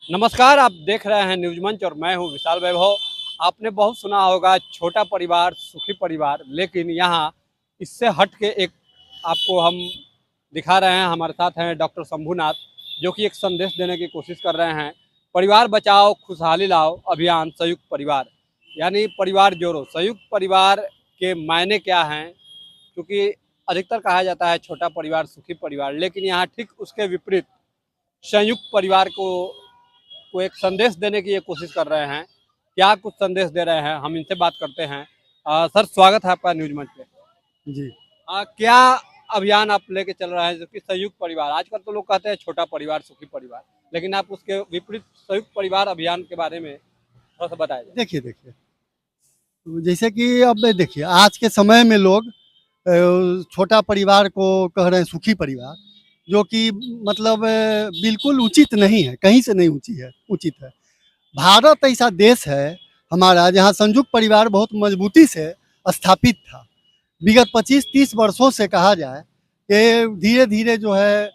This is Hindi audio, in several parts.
नमस्कार, आप देख रहे हैं न्यूज़ मंच और मैं हूं विशाल वैभव। आपने बहुत सुना होगा छोटा परिवार सुखी परिवार, लेकिन यहाँ इससे हट के एक आपको हम दिखा रहे हैं। हमारे साथ हैं डॉक्टर शंभूनाथ, जो कि एक संदेश देने की कोशिश कर रहे हैं। परिवार बचाओ खुशहाली लाओ अभियान संयुक्त परिवार, यानी परिवार जोड़ो। संयुक्त परिवार के मायने क्या हैं? क्योंकि अधिकतर कहा जाता है छोटा परिवार सुखी परिवार, लेकिन यहाँ ठीक उसके विपरीत संयुक्त परिवार को एक संदेश देने की ये कोशिश कर रहे हैं। क्या कुछ संदेश दे रहे हैं, हम इनसे बात करते हैं। सर, स्वागत है आपका न्यूज मंच पे। जी। क्या अभियान आप लेके चल रहे हैं जो कि संयुक्त परिवार? आजकल तो लोग कहते हैं छोटा परिवार सुखी परिवार, लेकिन आप उसके विपरीत संयुक्त परिवार अभियान के बारे में थोड़ा सा बताया जाए। देखिए, जैसे कि अब देखिए आज के समय में लोग छोटा परिवार को कह रहे हैं सुखी परिवार, जो कि मतलब बिल्कुल उचित नहीं है, कहीं से नहीं उचित है। भारत ऐसा देश है हमारा जहाँ संयुक्त परिवार बहुत मजबूती से स्थापित था। विगत 25-30 वर्षों से कहा जाए कि धीरे-धीरे जो है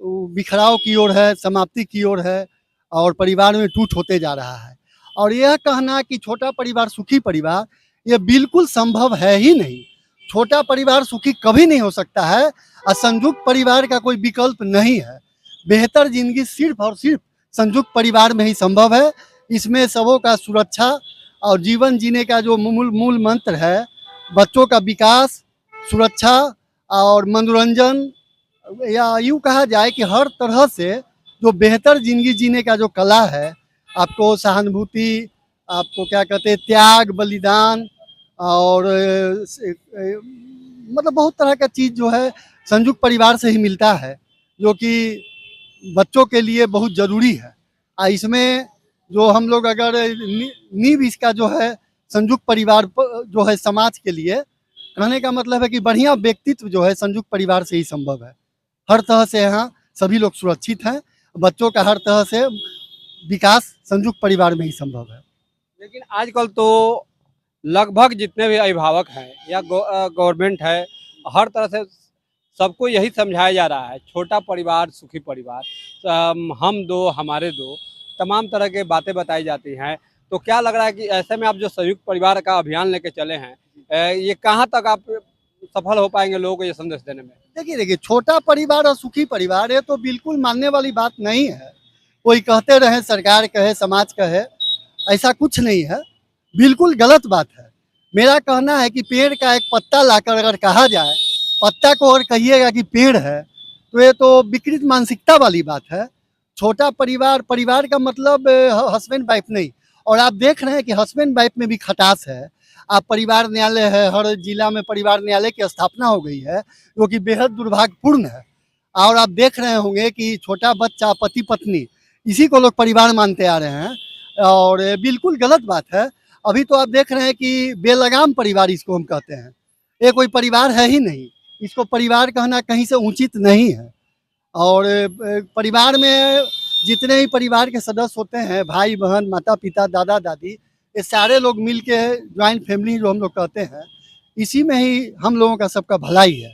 बिखराव की ओर है, समाप्ति की ओर है और परिवार में टूट होते जा रहा है। और यह कहना कि छोटा परिवार सुखी परिवार, ये बिल्कुल संभव है ही नहीं। छोटा परिवार सुखी कभी नहीं हो सकता है और संयुक्त परिवार का कोई विकल्प नहीं है। बेहतर ज़िंदगी सिर्फ़ और सिर्फ़ संयुक्त परिवार में ही संभव है। इसमें सबों का सुरक्षा और जीवन जीने का जो मूल मंत्र है, बच्चों का विकास, सुरक्षा और मनोरंजन, या यूँ कहा जाए कि हर तरह से जो बेहतर ज़िंदगी जीने का जो कला है, आपको सहानुभूति, आपको क्या कहते हैं त्याग, बलिदान और मतलब बहुत तरह का चीज़ जो है संयुक्त परिवार से ही मिलता है, जो कि बच्चों के लिए बहुत ज़रूरी है। इसमें जो हम लोग अगर नींव इसका जो है संयुक्त परिवार जो है समाज के लिए, कहने का मतलब है कि बढ़िया व्यक्तित्व जो है संयुक्त परिवार से ही संभव है। हर तरह से यहाँ सभी लोग सुरक्षित हैं, बच्चों का हर तरह से विकास संयुक्त परिवार में ही संभव है। लेकिन आजकल तो लगभग जितने भी अभिभावक हैं या गवर्नमेंट है, हर तरह से सबको यही समझाया जा रहा है छोटा परिवार सुखी परिवार। हम दो हमारे दो, तमाम तरह के बातें बताई जाती हैं। तो क्या लग रहा है कि ऐसे में आप जो संयुक्त परिवार का अभियान लेके चले हैं, ये कहाँ तक आप सफल हो पाएंगे लोगों को ये संदेश देने में? देखिए, छोटा परिवार और सुखी परिवार ये तो बिल्कुल मानने वाली बात नहीं है। कोई कहते रहे, सरकार कहे, समाज कहे, ऐसा कुछ नहीं है, बिल्कुल गलत बात है। मेरा कहना है कि पेड़ का एक पत्ता लाकर अगर कहा जाए, पत्ता को और कहिएगा कि पेड़ है, तो ये तो विकृत मानसिकता वाली बात है। छोटा परिवार, परिवार का मतलब हस्बैंड वाइफ नहीं। और आप देख रहे हैं कि हस्बैंड वाइफ में भी खटास है। आप परिवार न्यायालय है, हर जिला में परिवार न्यायालय की स्थापना हो गई है, जो कि बेहद दुर्भाग्यपूर्ण है। और आप देख रहे होंगे कि छोटा बच्चा, पति पत्नी, इसी को लोग परिवार मानते आ रहे हैं और ये बिल्कुल गलत बात है। अभी तो आप देख रहे हैं कि बेलगाम परिवार इसको हम कहते हैं, ये कोई परिवार है ही नहीं। इसको परिवार कहना कहीं से उचित नहीं है। और परिवार में जितने भी परिवार के सदस्य होते हैं, भाई बहन, माता पिता, दादा दादी, ये सारे लोग मिल के ज्वाइंट फैमिली जो हम लोग कहते हैं, इसी में ही हम लोगों का सबका भलाई है।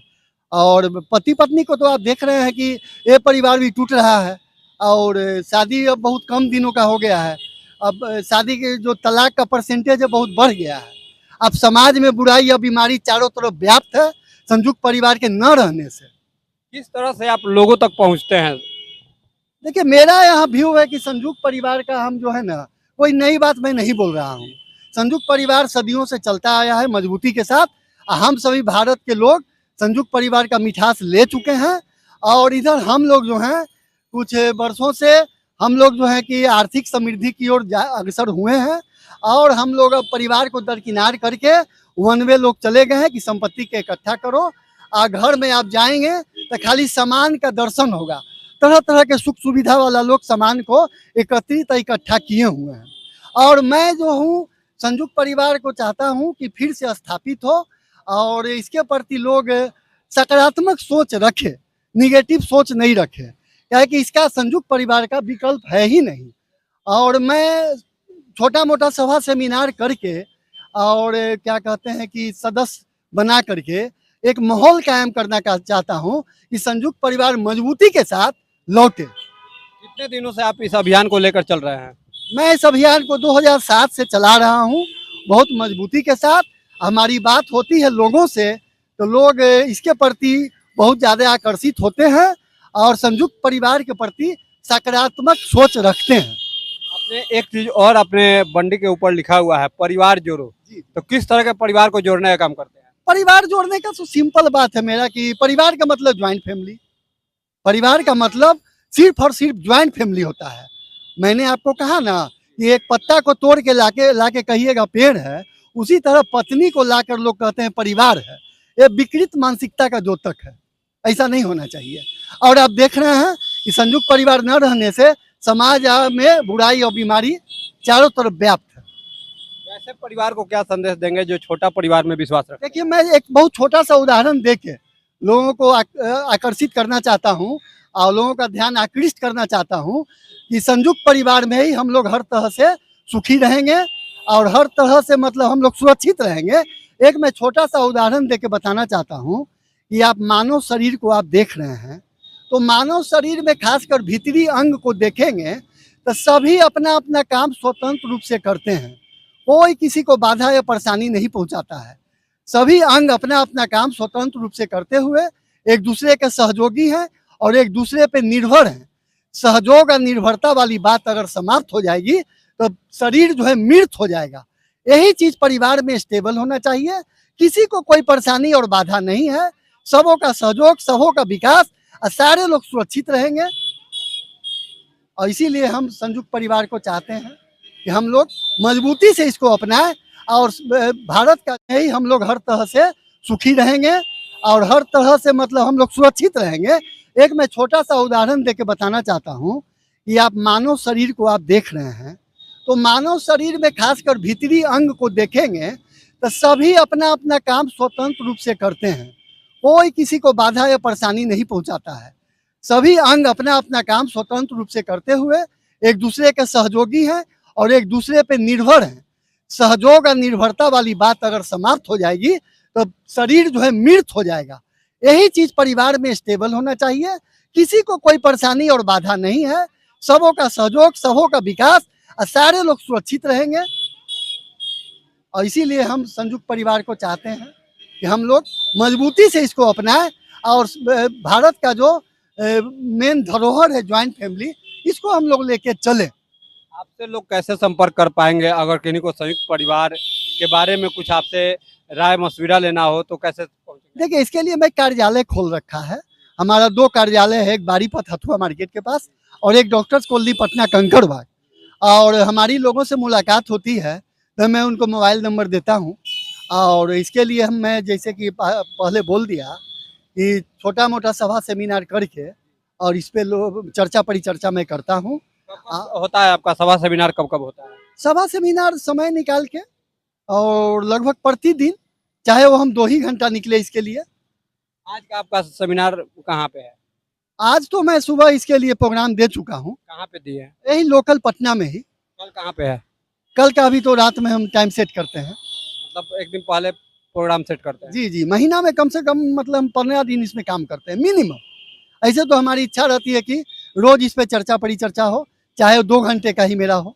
और पति पत्नी को तो आप देख रहे हैं कि ये परिवार भी टूट रहा है और शादी अब बहुत कम दिनों का हो गया है। अब शादी के जो तलाक का परसेंटेज है बहुत बढ़ गया है। अब समाज में बुराई या बीमारी चारों तरफ व्याप्त है संयुक्त परिवार के न रहने से। किस तरह से आप लोगों तक पहुंचते हैं? देखिए, मेरा यहाँ व्यू है कि संयुक्त परिवार का हम जो है ना, कोई नई बात मैं नहीं बोल रहा हूँ। संयुक्त परिवार सदियों से चलता आया है मजबूती के साथ। हम सभी भारत के लोग संयुक्त परिवार का मिठास ले चुके हैं। और इधर हम लोग जो हैं कुछ वर्षों से हम लोग जो है कि आर्थिक समृद्धि की ओर अग्रसर हुए हैं। और हम लोग अब परिवार को दरकिनार करके वन वे लोग चले गए हैं कि संपत्ति के इकट्ठा करो, घर में आप जाएंगे तो खाली सामान का दर्शन होगा। तरह तरह के सुख सुविधा वाला लोग सामान को एकत्रित इकट्ठा किए हुए हैं। और मैं जो हूँ संयुक्त परिवार को चाहता हूँ कि फिर से स्थापित हो और इसके प्रति लोग सकारात्मक सोच रखे, निगेटिव सोच नहीं रखे, क्या है कि इसका संयुक्त परिवार का विकल्प है ही नहीं। और मैं छोटा मोटा सभा सेमिनार करके और क्या कहते हैं कि सदस्य बना करके एक माहौल कायम करना का चाहता हूँ कि संयुक्त परिवार मजबूती के साथ लौटे। कितने दिनों से आप इस अभियान को लेकर चल रहे हैं? मैं इस अभियान को 2007 से चला रहा हूँ, बहुत मजबूती के साथ। हमारी बात होती है लोगों से तो लोग इसके प्रति बहुत ज़्यादा आकर्षित होते हैं और संयुक्त परिवार के प्रति सकारात्मक सोच रखते हैं। आपने एक चीज और अपने बंडी के ऊपर लिखा हुआ है, परिवार जोड़ो। जी। तो किस तरह के परिवार को जोड़ने का काम करते हैं? परिवार जोड़ने का तो सिंपल बात है मेरा कि परिवार का मतलब ज्वाइंट फैमिली, परिवार का मतलब सिर्फ और सिर्फ ज्वाइंट फैमिली होता है। मैंने आपको कहा ना कि एक पत्ता को तोड़ के लाके कहिएगा पेड़ है, उसी तरह पत्नी को लाकर लोग कहते हैं परिवार है। ये विकृत मानसिकता का द्योतक है, ऐसा नहीं होना चाहिए। और आप देख रहे हैं कि संयुक्त परिवार न रहने से समाज में बुराई और बीमारी चारों तरफ व्याप्त है। ऐसे परिवार को क्या संदेश देंगे जो छोटा परिवार में विश्वास रखते देखिए, मैं एक बहुत छोटा सा उदाहरण दे के लोगों को आकर्षित करना चाहता हूँ और लोगों का ध्यान आकृष्ट करना चाहता हूँ कि संयुक्त परिवार में ही हम लोग हर तरह से सुखी रहेंगे और हर तरह से मतलब हम लोग सुरक्षित रहेंगे। एक मैं छोटा सा उदाहरण दे के बताना चाहता हूँ कि आप मानव शरीर को आप देख रहे हैं, तो मानव शरीर में खासकर भीतरी अंग को देखेंगे तो सभी अपना अपना काम स्वतंत्र रूप से करते हैं, कोई किसी को बाधा या परेशानी नहीं पहुंचाता है। सभी अंग अपना अपना काम स्वतंत्र रूप से करते हुए एक दूसरे के सहयोगी हैं और एक दूसरे पे निर्भर हैं। सहयोग और निर्भरता वाली बात अगर समाप्त हो जाएगी तो शरीर जो है मृत हो जाएगा। यही चीज परिवार में स्टेबल होना चाहिए, किसी को कोई परेशानी और बाधा नहीं है, सबों का सहयोग, सबों का विकास और सारे लोग सुरक्षित रहेंगे। और इसीलिए हम संयुक्त परिवार को चाहते हैं कि हम लोग मजबूती से इसको अपनाएं और भारत का ही हम लोग हर तरह से सुखी रहेंगे और हर तरह से मतलब हम लोग सुरक्षित रहेंगे। एक मैं छोटा सा उदाहरण देके बताना चाहता हूँ कि आप मानव शरीर को आप देख रहे हैं, तो मानव शरीर में खासकर भीतरी अंग को देखेंगे तो सभी अपना अपना काम स्वतंत्र रूप से करते हैं, कोई किसी को बाधा या परेशानी नहीं पहुंचाता है। सभी अंग अपना अपना काम स्वतंत्र रूप से करते हुए एक दूसरे के सहयोगी हैं और एक दूसरे पे निर्भर हैं। सहयोग और निर्भरता वाली बात अगर समाप्त हो जाएगी तो शरीर जो है मृत हो जाएगा। यही चीज परिवार में स्टेबल होना चाहिए, किसी को कोई परेशानी और बाधा नहीं है, सबों का सहयोग, सबों का विकास और सारे लोग सुरक्षित रहेंगे। और इसीलिए हम संयुक्त परिवार को चाहते हैं कि हम लोग मजबूती से इसको अपनाएं और भारत का जो मेन धरोहर है ज्वाइंट फैमिली, इसको हम लोग लेके चले। आपसे लोग कैसे संपर्क कर पाएंगे अगर किन्हीं को संयुक्त परिवार के बारे में कुछ आपसे राय मशविरा लेना हो तो कैसे पहुंचेंगे? देखिए, इसके लिए मैं कार्यालय खोल रखा है। हमारा 2 कार्यालय है, एक बारीपत हथुआ मार्केट के पास और एक डॉक्टर्स कॉलोनी पटना कंकड़बाग। और हमारी लोगों से मुलाकात होती है तो मैं उनको मोबाइल नंबर देता हूँ और इसके लिए मैं जैसे कि पहले बोल दिया कि छोटा मोटा सभा सेमिनार करके और इस पे लोग चर्चा परिचर्चा मैं करता हूँ। होता है आपका सभा सेमिनार कब कब होता है? सभा सेमिनार समय निकाल के और लगभग प्रतिदिन, चाहे वो हम 2 ही घंटा निकले इसके लिए। आज का आपका सेमिनार कहाँ पे है? आज तो मैं सुबह इसके लिए प्रोग्राम दे चुका हूँ, कहाँ पे दिए हैं? यही लोकल पटना में ही। कल कहाँ पे है? कल का अभी तो रात में हम टाइम सेट करते हैं। मतलब एक दिन पहले प्रोग्राम सेट करते हैं? जी, महीना में कम से कम मतलब हम 15 दिन इसमें काम करते हैं मिनिमम। ऐसे तो हमारी इच्छा रहती है कि रोज इस पे चर्चा परिचर्चा हो, चाहे 2 घंटे का ही मेरा हो।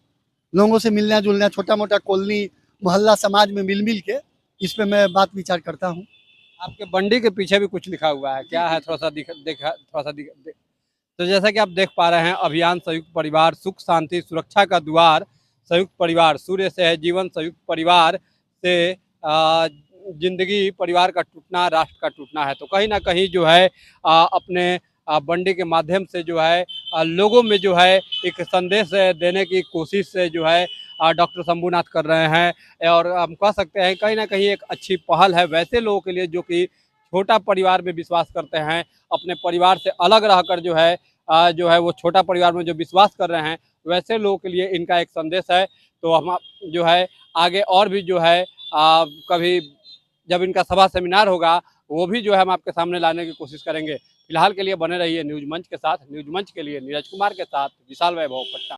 लोगों से मिलना जुलना, छोटा मोटा कॉलोनी मोहल्ला समाज में मिल के इस पे मैं बात विचार करता हूँ। आपके बंडी के पीछे भी कुछ लिखा हुआ है, क्या है? थोड़ा सा तो जैसा कि आप देख पा रहे हैं, अभियान संयुक्त परिवार, सुख शांति सुरक्षा का द्वार, संयुक्त परिवार सूर्य से है जीवन, संयुक्त परिवार से जिंदगी, परिवार का टूटना राष्ट्र का टूटना है। तो कहीं ना कहीं जो है अपने बंडी के माध्यम से जो है लोगों में जो है एक संदेश देने की कोशिश से जो है डॉक्टर शंभूनाथ कर रहे हैं और हम कह सकते हैं कहीं ना कहीं एक अच्छी पहल है वैसे लोगों के लिए जो कि छोटा परिवार में विश्वास करते हैं, अपने परिवार से अलग रहकर जो है वो छोटा परिवार में जो विश्वास कर रहे हैं, वैसे लोगों के लिए इनका एक संदेश है। तो हम जो है आगे और भी जो है कभी जब इनका सभा सेमिनार होगा वो भी जो है हम आपके सामने लाने की कोशिश करेंगे। फिलहाल के लिए बने रहिए न्यूज़ मंच के साथ। न्यूज़ मंच के लिए नीरज कुमार के साथ विशाल वैभव, पटना।